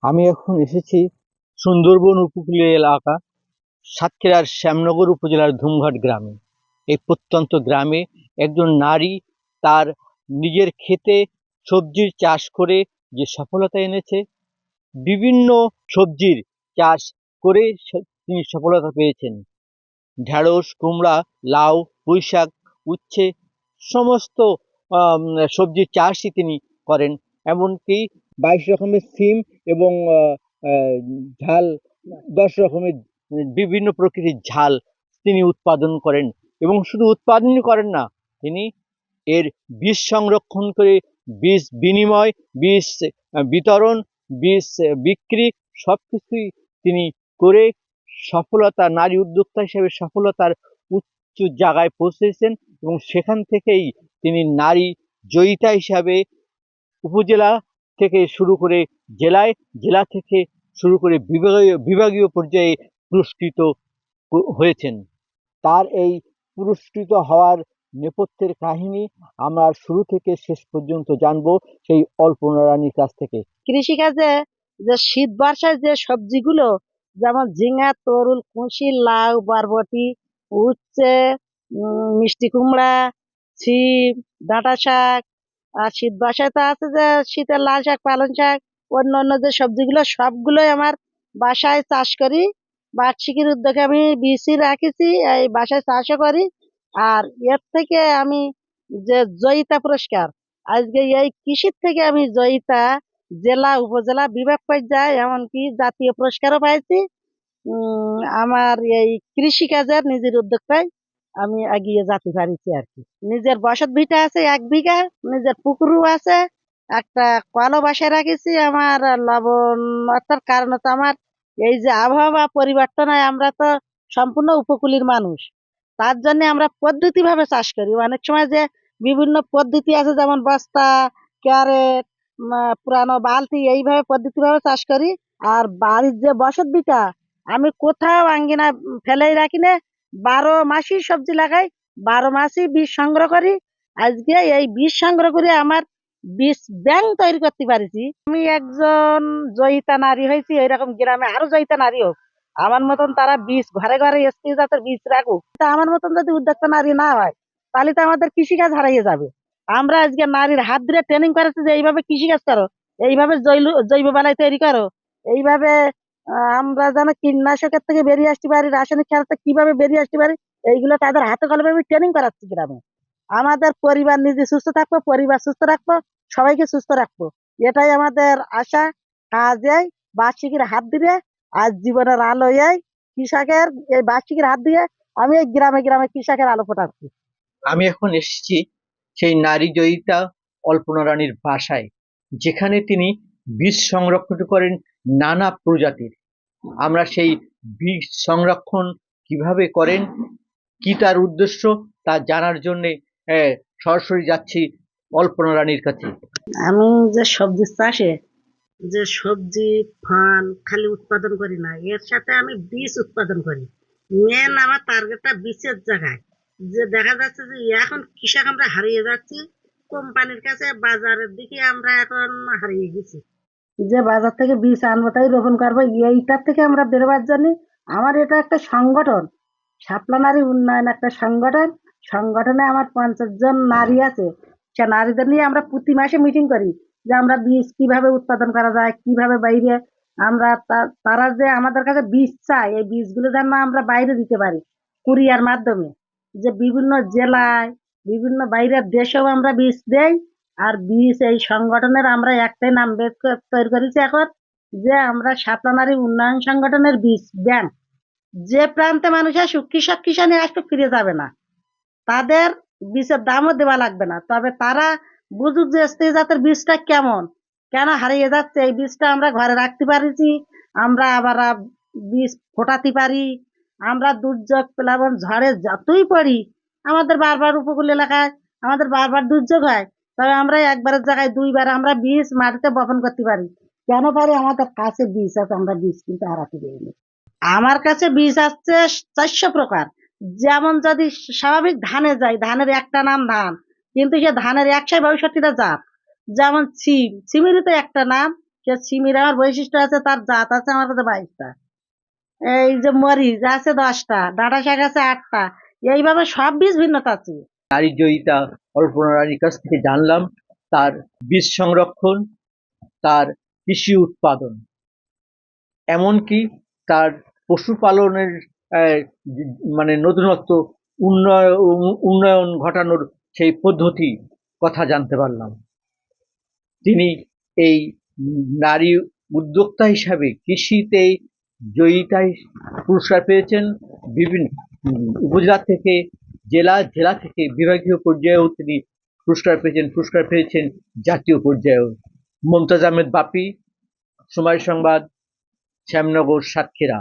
আমি এখন এসেছি সুন্দরবন উপকূলীয় এলাকা সাতক্ষীরার শ্যামনগর উপজেলার ধুমঘাট গ্রামে। এই প্রত্যন্ত গ্রামে একজন নারী তার নিজের ক্ষেতে সবজির চাষ করে যে সফলতা এনেছে, বিভিন্ন সবজির চাষ করে তিনি সফলতা পেয়েছেন। ঢেঁড়স, কুমড়া, লাউ, পুঁইশাক, উচ্ছে সমস্ত সবজির চাষই তিনি করেন। এমনকি 22 রকমের সিম এবং ঝাল 10 রকমের বিভিন্ন প্রকৃতির ঝাল তিনি উৎপাদন করেন। এবং শুধু উৎপাদনই করেন না, তিনি এর বীজ সংরক্ষণ করে বীজ বিনিময়, বীজ বিতরণ, বীজ বিক্রি সবকিছুই তিনি করে সফলতা, নারী উদ্যোক্তা হিসেবে সফলতার উচ্চ জায়গায় পৌঁছেছেন। এবং সেখান থেকেই তিনি নারী জয়িতা হিসাবে উপজেলা থেকে শুরু করে জেলায়, জেলা থেকে শুরু করে বিভাগীয় পর্যায়ে পুরস্কৃত হয়েছেন। তার এই পুরস্কৃত হওয়ার নেপথ্যের কাহিনী আমরা শুরু থেকে শেষ পর্যন্ত জানবো সেই অল্পনা রানীর কাছ থেকে। কৃষিকাজে যে শীত বর্ষায় যে সবজিগুলো, যেমন ঝিঙা, তরুল, কুশি, লাউ, বরবটি, উচ্ছে, মিষ্টি কুমড়া, ছিম, ডাঁটা শাক, আর শীত বর্ষায় তো আছে যে শীতের লাল শাক, পালং শাক, অন্য অন্য যে সবজিগুলো সবগুলোই আমার বাসায় চাষ করি। বার্ষিকীর উদ্যোগে আমি বিচি রাখেছি, এই বাসায় চাষও করি। আর এর থেকে আমি যে জয়িতা পুরস্কার, আজকে এই কৃষির থেকে আমি জয়িতা জেলা, উপজেলা, বিভাগ পর্যায়ে, এমনকি জাতীয় পুরস্কারও পাইছি। আমার এই কৃষিকাজের নিজের উদ্যোগটাই আমি এগিয়ে যেতে পারিছি আর কি। নিজের বসত ভিটা আছে 1 বিঘা, নিজের পুকুরও আছে, একটা কলও বাসায় রাখেছি। আমার লবণতার কারণে তো আমার এই যে আবহাওয়া পরিবর্তন হয়, আমরা তো সম্পূর্ণ উপকূলীর মানুষ, তার জন্য আমরা পদ্ধতি ভাবে চাষ করি। অনেক সময় যে বিভিন্ন পদ্ধতি আছে, যেমন বস্তা, ক্যারেট, পুরানো বালতি, এইভাবে পদ্ধতি ভাবে চাষ করি। আর বাড়ির যে বসত ভিটা, আমি কোথাও আঙ্গিনা ফেলেই রাখি না, 12 মাসই সবজি লাগাই, 12 মাসই বীজ সংগ্রহ করি। আজকে এই বীজ সংগ্রহ করে আমার বীজ ব্যাংক তৈরি করতে পারিছি। আমি একজন জয়িতা নারী হয়েছি, এরকম গ্রামে আরো জয়িতা নারী হোক আমার মতন, তারা বীজ ঘরে ঘরে এসপি জাতের বীজ রাখুক। তা আমার মতন যদি উদ্যোক্তা নারী না হয়, তাহলে তো আমাদের কৃষিকাজ হারিয়ে যাবে। আমরা আজকে নারীর হাত ধরে ট্রেনিং করেছি যে এইভাবে কৃষিকাজ করো, এইভাবে জৈব বালাই তৈরি করো, এইভাবে আমরা যেন কীটনাশকের থেকে বেরিয়ে আসতে পারি, রাসায়নিক সার থেকে কিভাবে বেরিয়ে আসতে পারি, এইগুলো তাদের হাতে কলমে আমি ট্রেনিং করাচ্ছি গ্রামে। আমাদের পরিবার নিজে সুস্থ থাকবো, পরিবার সুস্থ রাখবো, সবাইকে সুস্থ রাখবো, এটাই আমাদের আশা। কাজ এই বার্ষিকীর হাত দিয়ে আজ জীবনের আলো, এই কৃষকের এই বার্ষিকীর হাত দিয়ে আমি এই গ্রামে গ্রামে কৃষকের আলো ফোটাচ্ছি। আমি এখন এসেছি সেই নারী জয়িতা অল্পনা রানীর বাসায়, যেখানে তিনি বীজ সংরক্ষণ করেন নানা প্রজাতির। আমরা সেই বীজ সংরক্ষণ কিভাবে করেন, কি তার উদ্দেশ্য, তা জানার জন্য সরাসরি যাচ্ছি অল্পনা রানীর কাছে। আমি যে সবজি চাষে, যে সবজি ফল খালি উৎপাদন করি না, এর সাথে আমি বীজ উৎপাদন করি। মেন আমার টার্গেটটা বীজের জায়গায়। যে দেখা যাচ্ছে যে এখন কৃষক আমরা হারিয়ে যাচ্ছি, কোম্পানির কাছে বাজারের দিকে আমরা এখন হারিয়ে গেছি। যে বাজার থেকে বীজ আনবো তাই রোপণ করবো, এইটার থেকে আমরা বেরোবার জন্য আমার এটা একটা সংগঠন, শাপলা নারী উন্নয়ন একটা সংগঠন। সংগঠনে আমার 50 জন নারী আছে। সে নারীদের নিয়ে আমরা প্রতি মাসে মিটিং করি যে আমরা বীজ কিভাবে উৎপাদন করা যায়, কিভাবে বাইরে আমরা তারা যে আমাদের কাছে বীজ চায়, এই বীজগুলো যেন আমরা বাইরে দিতে পারি কুরিয়ার মাধ্যমে। যে বিভিন্ন জেলায়, বিভিন্ন বাইরের দেশেও আমরা বীজ দেই। আর বীজ এই সংগঠনের আমরা একটাই নাম বের তৈরি করেছি এখন, যে আমরা শাপলা নারী উন্নয়ন সংগঠনের বীজ ব্যাংক। যে প্রান্তে মানুষ আসুক, কৃষক কিষানে আসতে ফিরে যাবে না, তাদের বীজের দামও দেওয়া লাগবে না, তবে তারা বুঝুক যে স্ত্রী জাতের বীজটা কেমন, কেন হারিয়ে যাচ্ছে, এই বীজটা আমরা ঘরে রাখতে পারিছি, আমরা আবার বীজ ফোটাতে পারি। আমরা দুর্যোগ প্লাবন ঝড়ে যতই পড়ি, আমাদের বারবার উপকূল এলাকায় আমাদের বারবার দুর্যোগ হয়, তবে আমরা একবারের জায়গায় 2 বার আমরা বীজ মাটিতে বপন করতে পারি। কেন পারি? আমাদের কাছে বীজ আছে, আমরা বীজ কিন্তু হারাতে পারিনি। আমার কাছে বীজ আছে 400 প্রকার। যেমন যদি স্বাভাবিক ধানে যাই, ধানের একটা নাম ধান, কিন্তু সে ধানের 162টা জাত। যেমন ছিম, ছিমেরই তো একটা নাম, সিমের আমার বৈশিষ্ট্য আছে, তার জাত আছে আমার কাছে 22টা। এই যে মরিচ আছে 10টা, ডাঁটা শাক আছে 8টা। এইভাবে সব বীজ ভিন্নতা আছে। নারী জয়িতা অর্পণা রানীর কাছ থেকে জানলাম তার বীজ সংরক্ষণ, তার কৃষি উৎপাদন, এমনকি তার পশুপালনের মানে নতুনত্ব উন্নয়ন ঘটানোর সেই পদ্ধতি কথা জানতে পারলাম। তিনি এই নারী উদ্যোক্তা হিসাবে কৃষিতে জয়িতায় পুরস্কার পেয়েছেন, বিভিন্ন উপজেলা থেকে, জেলা থেকে বিভাগীয় পর্যায়েও তিনি পুরস্কার পেয়েছেন জাতীয় পর্যায়েও। মমতাজ আহমেদ বাপি, সময় সংবাদ, শ্যামনগর, সাতক্ষীরা।